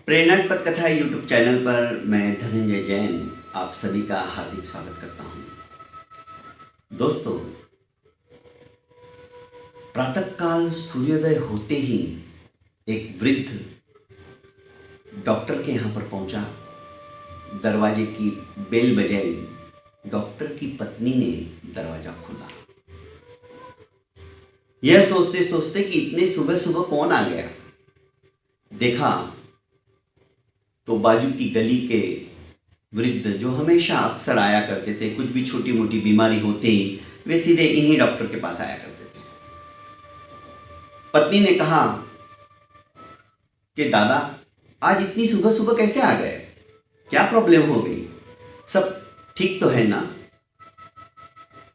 प्रेरणास्पद कथा YouTube channel पर मैं धनंजय जैन आप सभी का हार्दिक स्वागत करता हूं। दोस्तों, प्रातःकाल सूर्योदय होते ही एक वृद्ध डॉक्टर के यहाँ पर पहुंचा। दरवाजे की बेल बजाई। डॉक्टर की पत्नी ने दरवाजा खोला। यह सोचते सोचते कि इतने सुबह सुबह कौन आ गया, देखा तो बाजू की गली के वृद्ध जो हमेशा अक्सर आया करते थे, कुछ भी छोटी मोटी बीमारी होते ही वे सीधे इन्हीं डॉक्टर के पास आया करते थे। पत्नी ने कहा कि दादा, आज इतनी सुबह सुबह कैसे आ गए? क्या प्रॉब्लम हो गई? सब ठीक तो है ना?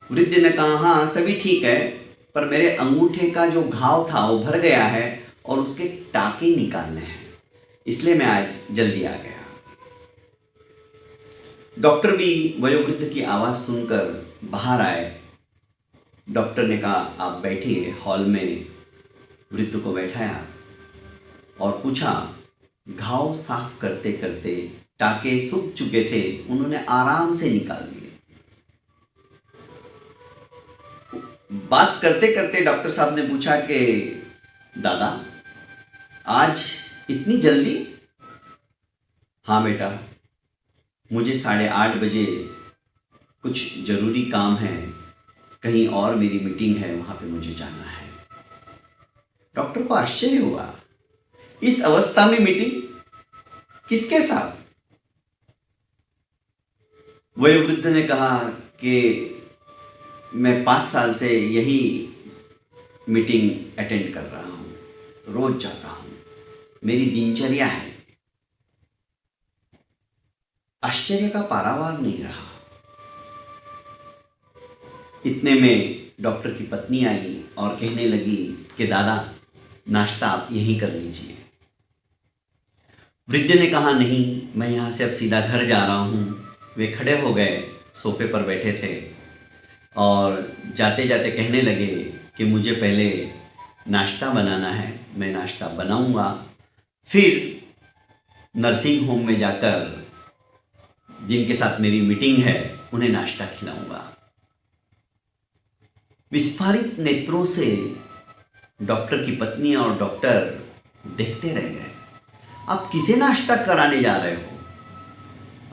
वृद्ध ने कहा, हाँ सभी ठीक है, पर मेरे अंगूठे का जो घाव था वो भर गया है और उसके टाके निकालने हैं, इसलिए मैं आज जल्दी आ गया। डॉक्टर भी वयोवृद्ध की आवाज़ सुनकर बाहर आए। डॉक्टर ने कहा, आप बैठिए। हॉल में वृद्ध को बैठाया और पूछा। घाव साफ करते करते टाके सूख चुके थे, उन्होंने आराम से निकाल दिए। बात करते करते डॉक्टर साहब ने पूछा कि दादा, आज इतनी जल्दी? हाँ बेटा, मुझे 8:30 बजे कुछ ज़रूरी काम है, कहीं और मेरी मीटिंग है, वहाँ पे मुझे जाना है। डॉक्टर को आश्चर्य हुआ, इस अवस्था में मीटिंग? किसके साथ? वयोवृद्ध ने कहा कि मैं 5 साल से यही मीटिंग अटेंड कर रहा हूँ, रोज जाता हूँ, मेरी दिनचर्या है। आश्चर्य का पारावार नहीं रहा। इतने में डॉक्टर की पत्नी आई और कहने लगी कि दादा, नाश्ता आप यहीं कर लीजिए। वृद्ध ने कहा, नहीं, मैं यहाँ से अब सीधा घर जा रहा हूँ। वे खड़े हो गए, सोफे पर बैठे थे और जाते जाते कहने लगे कि मुझे पहले नाश्ता बनाना है, मैं नाश्ता बनाऊंगा, फिर नर्सिंग होम में जाकर जिनके साथ मेरी मीटिंग है उन्हें नाश्ता खिलाऊंगा। विस्फारित नेत्रों से डॉक्टर की पत्नी और डॉक्टर देखते रह गए। आप किसे नाश्ता कराने जा रहे हो?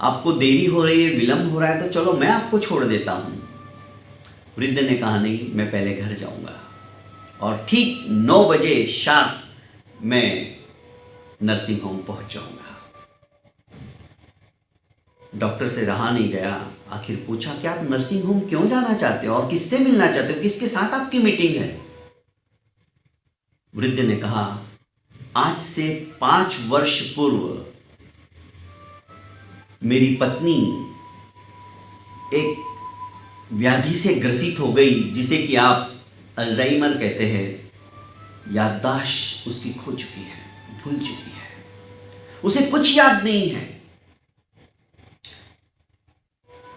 आपको देरी हो रही है, विलंब हो रहा है, तो चलो मैं आपको छोड़ देता हूं। वृद्ध ने कहा, नहीं, मैं पहले घर जाऊंगा और ठीक 9 बजे शाम मैं नर्सिंग होम पहुंच जाऊंगा। डॉक्टर से रहा नहीं गया, आखिर पूछा कि आप नर्सिंग होम क्यों जाना चाहते हो और किससे मिलना चाहते हो, किसके साथ आपकी मीटिंग है? वृद्ध ने कहा, आज से 5 वर्ष पूर्व मेरी पत्नी एक व्याधि से ग्रसित हो गई, जिसे कि आप अल्जाइमर कहते हैं। याददाश्त उसकी खो चुकी है, भूल चुकी है, उसे कुछ याद नहीं है।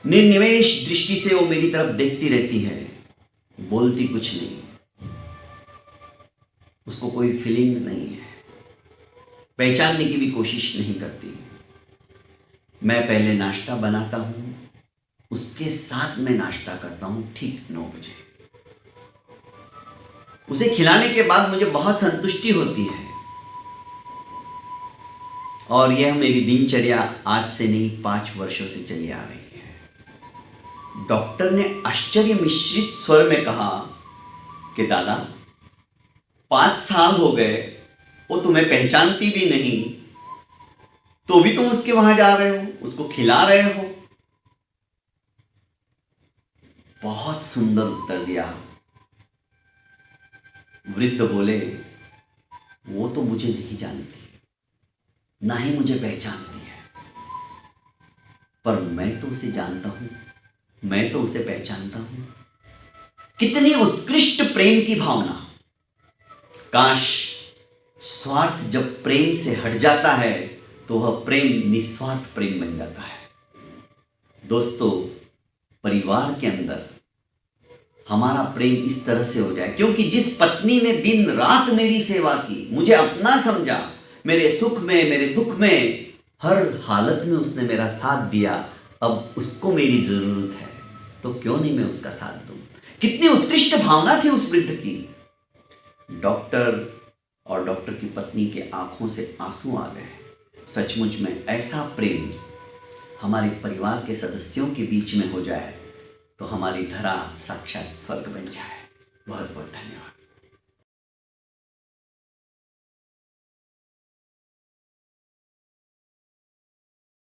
निर्निमेष दृष्टि से वो मेरी तरफ देखती रहती है, बोलती कुछ नहीं, उसको कोई फीलिंग्स नहीं है, पहचानने की भी कोशिश नहीं करती। मैं पहले नाश्ता बनाता हूं, उसके साथ मैं नाश्ता करता हूं ठीक 9 बजे। उसे खिलाने के बाद मुझे बहुत संतुष्टि होती है और यह मेरी दिनचर्या आज से नहीं 5 वर्षों से चली आ रही है। डॉक्टर ने आश्चर्य मिश्रित स्वर में कहा कि दादा, 5 साल हो गए, वो तुम्हें पहचानती भी नहीं, तो भी तुम उसके वहां जा रहे हो, उसको खिला रहे हो। बहुत सुंदर उत्तर दिया। वृद्ध बोले, वो तो मुझे नहीं जानती, ना ही मुझे पहचानती है, पर मैं तो उसे जानता हूं, मैं तो उसे पहचानता हूं। कितनी उत्कृष्ट प्रेम की भावना! काश स्वार्थ जब प्रेम से हट जाता है तो वह प्रेम निस्वार्थ प्रेम बन जाता है। दोस्तों, परिवार के अंदर हमारा प्रेम इस तरह से हो जाए, क्योंकि जिस पत्नी ने दिन रात मेरी सेवा की, मुझे अपना समझा, मेरे सुख में, मेरे दुख में, हर हालत में उसने मेरा साथ दिया। अब उसको मेरी जरूरत है, तो क्यों नहीं मैं उसका साथ दूं। कितनी उत्कृष्ट भावना थी उस वृद्ध की। डॉक्टर और डॉक्टर की पत्नी के आंखों से आंसू आ गए। सचमुच में ऐसा प्रेम हमारे परिवार के सदस्यों के बीच में हो जाए तो हमारी धरा साक्षात स्वर्ग बन जाए। बहुत बहुत धन्यवाद।